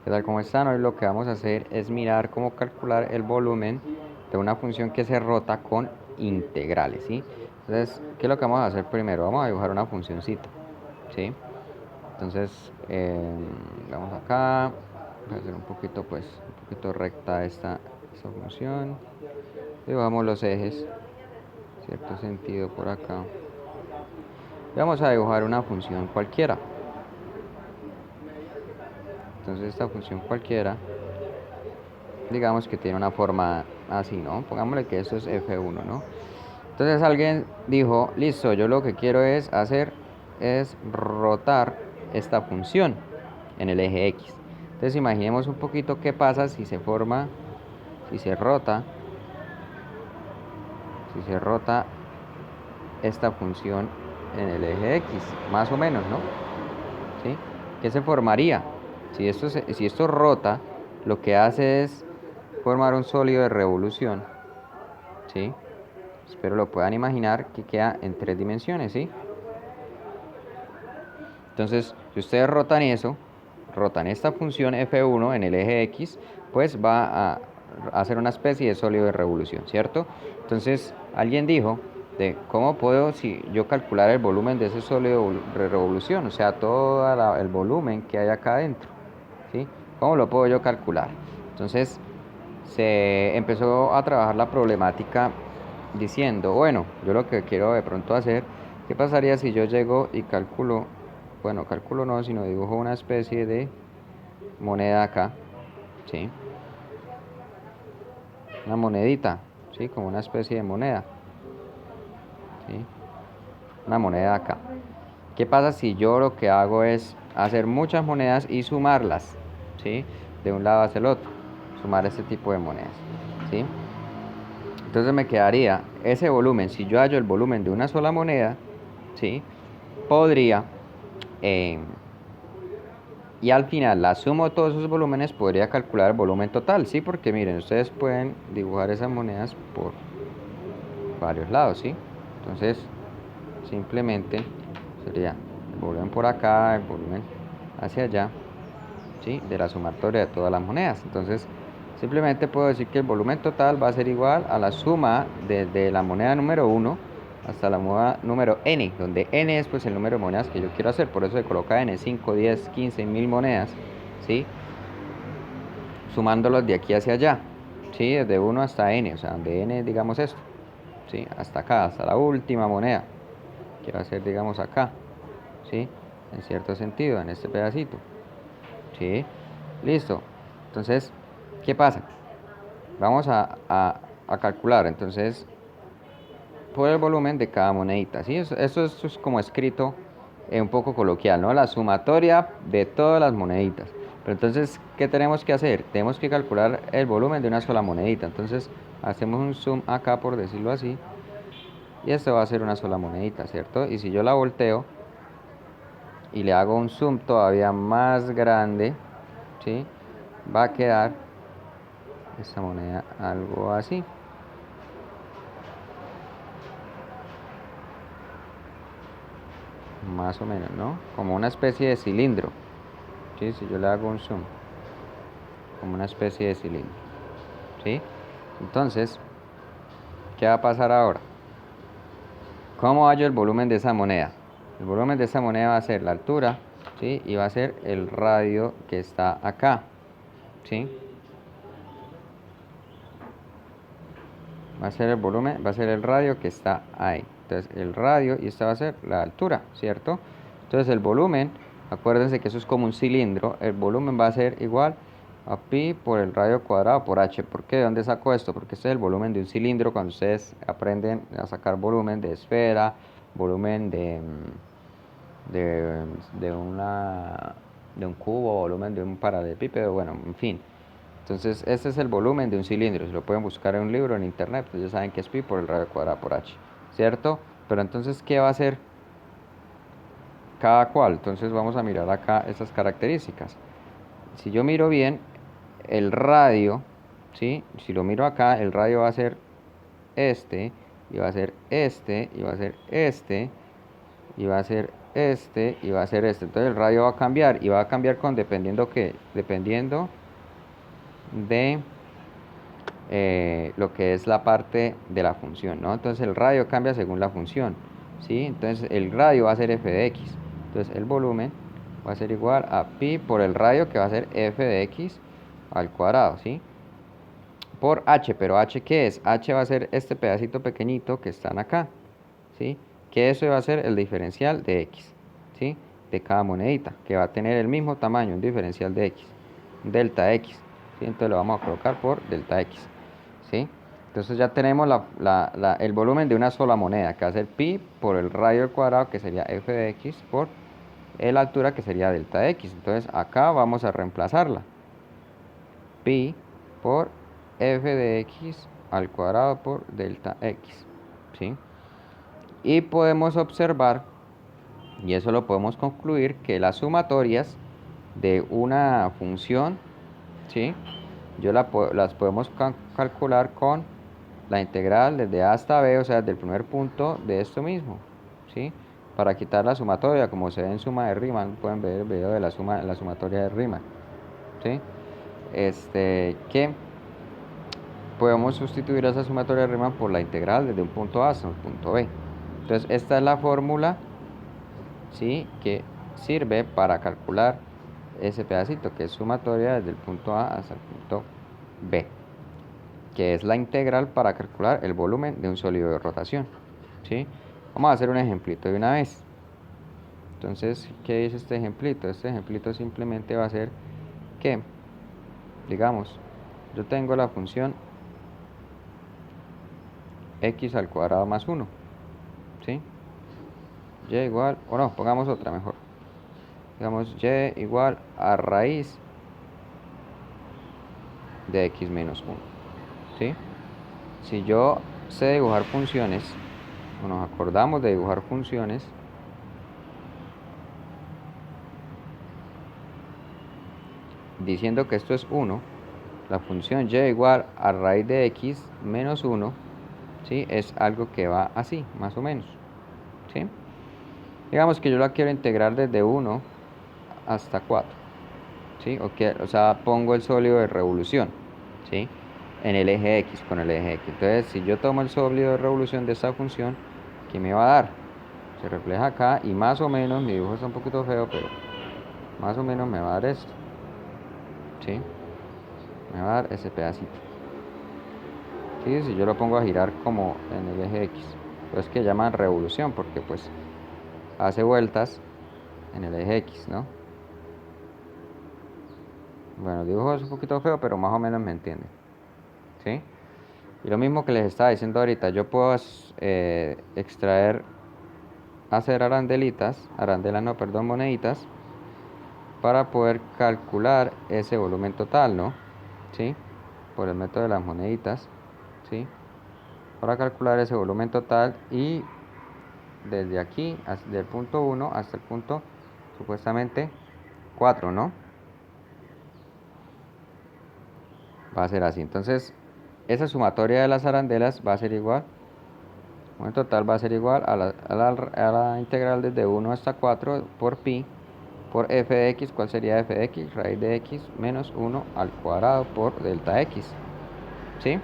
¿Qué tal? ¿Cómo están? Hoy lo que vamos a hacer es mirar cómo calcular el volumen de una función que se rota con integrales, ¿sí? Entonces, ¿qué es lo que vamos a hacer primero? Vamos a dibujar una funcioncita, ¿sí? Entonces, vamos acá, voy a hacer un poquito recta esta función. Dibujamos los ejes, cierto sentido por acá. Y vamos a dibujar una función cualquiera. Entonces, esta función cualquiera, digamos que tiene una forma así, ¿no? Pongámosle que esto es F1, ¿no? Entonces alguien dijo, listo, yo lo que quiero es rotar esta función en el eje X. Entonces imaginemos un poquito qué pasa si se forma, si se rota, si se rota esta función en el eje X, más o menos, ¿no? ¿Sí? ¿Qué se formaría? Si esto rota, lo que hace es formar un sólido de revolución, ¿sí? Espero lo puedan imaginar que queda en 3 dimensiones, ¿sí? Entonces, si ustedes rotan eso, rotan esta función F1 en el eje X, pues va a hacer una especie de sólido de revolución, ¿cierto? Entonces, alguien dijo de cómo puedo, si yo calcular el volumen de ese sólido de revolución, o sea, todo el volumen que hay acá adentro, ¿sí? ¿Cómo lo puedo yo calcular? Entonces, se empezó a trabajar la problemática diciendo, bueno, yo lo que quiero de pronto hacer, ¿qué pasaría si yo llego y calculo, bueno, calculo no, sino dibujo una especie de moneda acá, ¿sí? Una monedita, ¿sí? Como una especie de moneda, ¿sí? Una moneda acá. ¿Qué pasa si yo lo que hago es hacer muchas monedas y sumarlas, ¿sí? De un lado hacia el otro, sumar este tipo de monedas, ¿sí? Entonces me quedaría ese volumen, si yo hallo el volumen de una sola moneda, ¿sí? Podría, eh, y al final la sumo de todos esos volúmenes, podría calcular el volumen total, ¿sí? Porque miren, ustedes pueden dibujar esas monedas por varios lados, ¿sí? Entonces, simplemente sería el volumen por acá, el volumen hacia allá, ¿sí? De la sumatoria de todas las monedas. Entonces, simplemente puedo decir que el volumen total va a ser igual a la suma desde la moneda número 1 hasta la moneda número n, donde n es pues el número de monedas que yo quiero hacer. Por eso se coloca n, 5, 10, 15, 1000 monedas, ¿sí? Sumándolos de aquí hacia allá, ¿sí? Desde 1 hasta n, o sea, donde n digamos esto, ¿sí? Hasta acá, hasta la última moneda, que va a ser digamos acá, ¿sí? En cierto sentido, en este pedacito, ¿sí? Listo. Entonces, ¿qué pasa? Vamos a calcular, entonces, por el volumen de cada monedita, ¿sí? Eso es como escrito un poco coloquial, ¿no? La sumatoria de todas las moneditas. Pero entonces, ¿qué tenemos que hacer? Tenemos que calcular el volumen de una sola monedita. Entonces, hacemos un zoom acá, por decirlo así, y esto va a ser una sola monedita, ¿cierto? Y si yo la volteo y le hago un zoom todavía más grande, ¿sí? Va a quedar esta moneda algo así. Más o menos, ¿no? Como una especie de cilindro, ¿sí? Si yo le hago un zoom, como una especie de cilindro, ¿sí? Entonces, ¿qué va a pasar ahora? ¿Cómo hallo el volumen de esa moneda? El volumen de esa moneda va a ser la altura, ¿sí? Y va a ser el radio que está acá, ¿sí? Va a ser el volumen, va a ser el radio que está ahí. Entonces, el radio y esta va a ser la altura, ¿cierto? Entonces, el volumen, acuérdense que eso es como un cilindro, el volumen va a ser igual a pi por el radio cuadrado por h. ¿Por qué? ¿De dónde saco esto? Porque este es el volumen de un cilindro. Cuando ustedes aprenden a sacar volumen de esfera, volumen de, de, una, de un cubo, volumen de un paralelepípedo, bueno, en fin. Entonces, este es el volumen de un cilindro. Si lo pueden buscar en un libro en internet, pues ya saben que es pi por el radio cuadrado por h, ¿cierto? Pero entonces, ¿qué va a hacer cada cual? Entonces, vamos a mirar acá estas características. Si yo miro bien, el radio, ¿sí? Si lo miro acá, el radio va a ser este, y va a ser este, y va a ser este, y va a ser este y va a ser este. Entonces el radio va a cambiar y va a cambiar con dependiendo de lo que es la parte de la función, ¿no? Entonces el radio cambia según la función, ¿sí? Entonces el radio va a ser f de x. Entonces el volumen va a ser igual a pi por el radio, que va a ser f de x al cuadrado, ¿sí? Por h, pero h ¿qué es? H va a ser este pedacito pequeñito que están acá, ¿sí? Que eso va a ser el diferencial de x, ¿sí? De cada monedita, que va a tener el mismo tamaño, un diferencial de x, delta x, ¿sí? Entonces lo vamos a colocar por delta x, ¿sí? Entonces ya tenemos el volumen de una sola moneda, que va a ser pi por el radio al cuadrado, que sería f de x, por la altura, que sería delta x. Entonces acá vamos a reemplazarla. Pi por f de x al cuadrado por delta x, ¿sí? Y podemos observar, y eso lo podemos concluir, que las sumatorias de una función, ¿sí? Las podemos calcular con la integral desde a hasta b, o sea, desde el primer punto de esto mismo, ¿sí? Para quitar la sumatoria, como se ve en suma de Riemann, pueden ver el video de la sumatoria de Riemann, ¿sí? Que podemos sustituir esa sumatoria de Riemann por la integral desde un punto a hasta un punto b. Entonces esta es la fórmula, ¿sí?, que sirve para calcular ese pedacito, que es sumatoria desde el punto A hasta el punto B, que es la integral para calcular el volumen de un sólido de rotación, ¿sí? Vamos a hacer un ejemplito de una vez. Entonces, ¿qué dice este ejemplito? Este ejemplito simplemente va a ser que, digamos, yo tengo la función x al cuadrado más 1, ¿sí? Y igual, o no, pongamos otra mejor. Digamos, y igual a raíz de x menos 1, ¿sí? Si yo sé dibujar funciones, o nos acordamos de dibujar funciones, diciendo que esto es 1, la función y igual a raíz de x menos 1, ¿sí?, es algo que va así, más o menos, ¿sí? Digamos que yo la quiero integrar desde 1 hasta 4, ¿sí? O sea, pongo el sólido de revolución, ¿sí?, en el eje x, con el eje x. Entonces, si yo tomo el sólido de revolución de esta función, ¿qué me va a dar? Se refleja acá y más o menos, mi dibujo está un poquito feo, pero más o menos me va a dar esto, ¿sí? Me va a dar ese pedacito, ¿sí? Si yo lo pongo a girar como en el eje x, pues que llaman revolución, porque pues hace vueltas en el eje x, ¿no? Bueno, el dibujo es un poquito feo, pero más o menos me entienden, ¿sí? Y lo mismo que les estaba diciendo ahorita, yo puedo hacer moneditas, para poder calcular ese volumen total, ¿no? ¿Sí? Por el método de las moneditas, ¿sí? Para calcular ese volumen total, y desde aquí, del punto 1 hasta el punto supuestamente 4, ¿no? Va a ser así. Entonces, esa sumatoria de las arandelas va a ser igual, el volumen total va a ser igual a la integral desde 1 hasta 4 por pi por f de x. ¿Cuál sería f de x? Raíz de x menos 1 al cuadrado por delta x, ¿sí?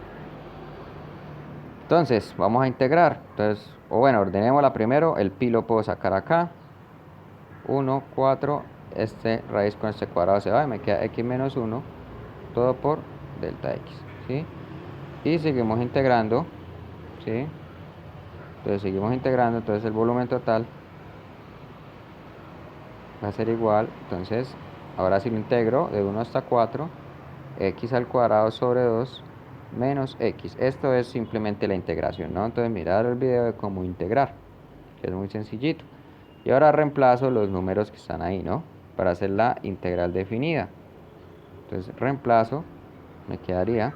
Entonces, vamos a integrar. Entonces, o bueno, ordenémosla primero. El pi lo puedo sacar acá. 1, 4, este raíz con este cuadrado se va y me queda x menos 1, todo por delta x, ¿sí? Y seguimos integrando, ¿sí? Entonces seguimos integrando, entonces el volumen total va a ser igual, entonces, ahora sí lo integro de 1 hasta 4, x al cuadrado sobre 2 menos x. Esto es simplemente la integración, ¿no? Entonces mirar el video de cómo integrar, que es muy sencillito. Y ahora reemplazo los números que están ahí, ¿no?, para hacer la integral definida. Entonces reemplazo, me quedaría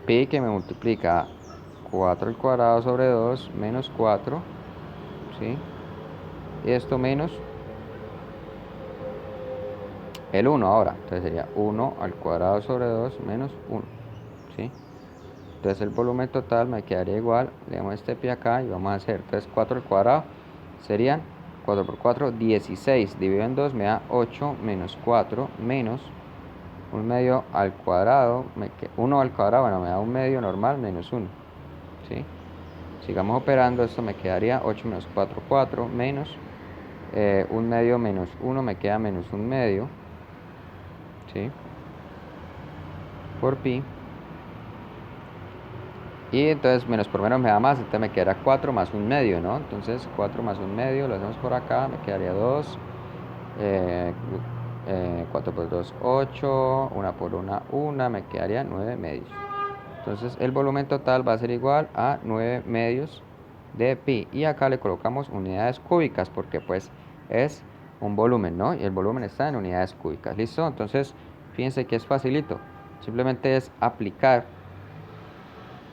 pi, que me multiplica 4 al cuadrado sobre 2 menos 4, ¿sí? Y esto menos el 1 ahora, entonces sería 1 al cuadrado sobre 2 menos 1, ¿sí? Entonces el volumen total me quedaría igual, le damos este pi acá y vamos a hacer, entonces 4 al cuadrado serían 4 por 4, 16. Dividido en 2 me da 8 menos 4 menos 1 medio al cuadrado. 1 al cuadrado, bueno, me da 1 medio normal menos 1. ¿Sí? Sigamos operando, esto me quedaría 8 menos 4, 4 menos 1 medio menos 1 me queda menos 1 medio. ¿Sí? Por pi. Y entonces menos por menos me da más, entonces me quedará 4 más 1 medio, ¿no? Entonces 4 más 1 medio, lo hacemos por acá, me quedaría 2. 4 por 2, 8. 1 por 1, me quedaría 9 medios. Entonces el volumen total va a ser igual a 9 medios de pi. Y acá le colocamos unidades cúbicas porque pues es un volumen, ¿no? Y el volumen está en unidades cúbicas. ¿Listo? Entonces fíjense que es facilito. Simplemente es aplicar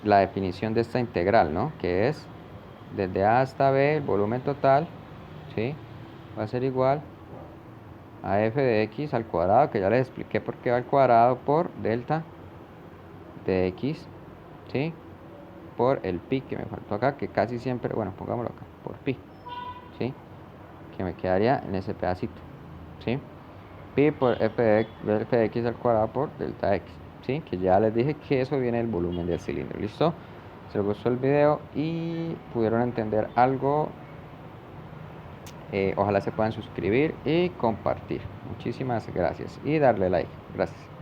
la definición de esta integral, ¿no? Que es desde A hasta B, el volumen total, ¿sí? Va a ser igual a f de x al cuadrado, que ya les expliqué por qué va al cuadrado, por delta de x, ¿sí? Por el pi que me faltó acá, que casi siempre, bueno, pongámoslo acá, por pi, ¿sí? Que me quedaría en ese pedacito, ¿sí? Pi por f de x al cuadrado por delta x, ¿sí? Que ya les dije que eso viene del volumen del cilindro, ¿listo? Si les gustó el video y pudieron entender algo, ojalá se puedan suscribir y compartir. Muchísimas gracias y darle like. Gracias.